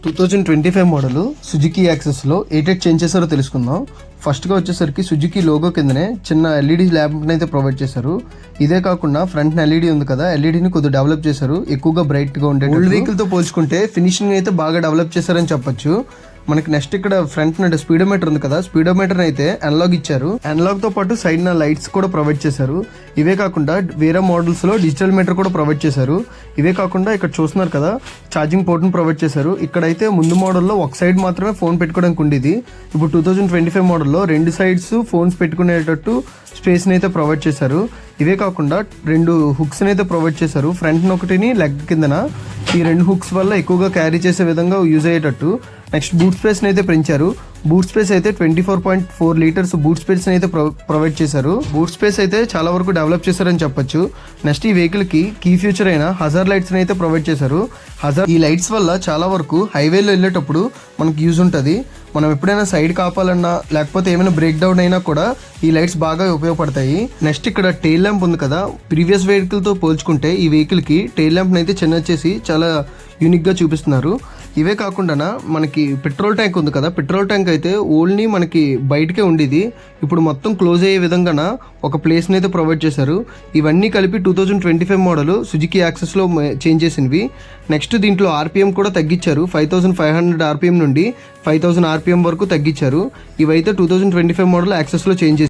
2025 model Suzuki యాక్సెస్లో ఏటెట్ change చేశారో తెలుసుకుందాం. ఫస్ట్గా వచ్చేసరికి సుజుకి లోగో కిందనే చిన్న ఎల్ఈడి ల్యాంప్ని అయితే ప్రొవైడ్ చేశారు. ఇదే కాకుండా ఫ్రంట్ ఎల్ఈడి ఉంది కదా, ఎల్ఈడిని కొద్దిగా డెవలప్ చేశారు, ఎక్కువగా బ్రైట్గా ఉండే. ఓల్డ్ వెహికల్తో పోల్చుకుంటే ఫినిషింగ్ అయితే బాగా డెవలప్ చేశారని చెప్పొచ్చు. మనకి నెక్స్ట్ ఇక్కడ ఫ్రంట్ స్పీడోమీటర్ ఉంది కదా, స్పీడోమీటర్ అయితే అనలాగ్ ఇచ్చారు. అనలాగ్ తో పాటు సైడ్ లైట్స్ కూడా ప్రొవైడ్ చేశారు. ఇవే కాకుండా వేరే మోడల్స్ లో డిజిటల్ మీటర్ కూడా ప్రొవైడ్ చేశారు. ఇవే కాకుండా ఇక్కడ చూస్తున్నారు కదా, ఛార్జింగ్ పోర్ట్ ని ప్రొవైడ్ చేశారు. ఇక్కడైతే ముందు మోడల్లో ఒక సైడ్ మాత్రమే ఫోన్ పెట్టుకోవడానికి ఉండేది. ఇప్పుడు 2025 మోడల్లో రెండు సైడ్స్ ఫోన్స్ పెట్టుకునేటట్టు స్పేస్ ని అయితే ప్రొవైడ్ చేశారు. ఇవే కాకుండా రెండు హుక్స్ అయితే ప్రొవైడ్ చేశారు, ఫ్రంట్ ఒకటిని లెగ్ కిందన. ఈ రెండు హుక్స్ వల్ల ఎక్కువగా క్యారీ చేసే విధంగా యూజ్ అయ్యేటట్టు. నెక్స్ట్ బూట్ స్పేస్ అయితే పెంచారు. బూట్ స్పేస్ అయితే 24.4 లీటర్స్ బూట్ స్పేస్ అయితే ప్రొవైడ్ చేశారు. బూట్ స్పేస్ అయితే చాలా వరకు డెవలప్ చేశారని చెప్పొచ్చు. నెక్స్ట్ ఈ వెహికల్ కి కీ ఫ్యూచర్ అయిన హజార్ లైట్స్ అయితే ప్రొవైడ్ చేశారు. ఈ లైట్స్ వల్ల చాలా వరకు హైవేలో వెళ్ళేటప్పుడు మనకు యూజ్ ఉంటుంది. మనం ఎప్పుడైనా సైడ్ కాపాలన్నా లేకపోతే ఏమైనా బ్రేక్ డౌన్ అయినా కూడా ఈ లైట్స్ బాగా ఉపయోగపడతాయి. నెక్స్ట్ ఇక్కడ టెయిల్ ల్యాంప్ ఉంది కదా, ప్రీవియస్ వెహికల్ తో పోల్చుకుంటే ఈ వెహికల్ కి టెయిల్ ల్యాంప్ అయితే చిన్న చేసి చాలా యూనిక్ గా చూపిస్తున్నారు. ఇవే కాకుండా మనకి పెట్రోల్ ట్యాంక్ ఉంది కదా, పెట్రోల్ ట్యాంక్ అయితే ఓన్లీ మనకి బయటకే ఉండేది, ఇప్పుడు మొత్తం క్లోజ్ అయ్యే విధంగా ఒక ప్లేస్ని అయితే ప్రొవైడ్ చేశారు. ఇవన్నీ కలిపి 2025 మోడల్ సుజుకి యాక్సెస్లో చేంజ్ చేసినవి. నెక్స్ట్ దీంట్లో ఆర్పిఎం కూడా తగ్గించారు, 5500 ఆర్పిఎం నుండి 5000 ఆర్పిఎం వరకు తగ్గించారు. ఇవైతే 2025 మోడల్ యాక్సెస్లో చేంజ్ చేశారు.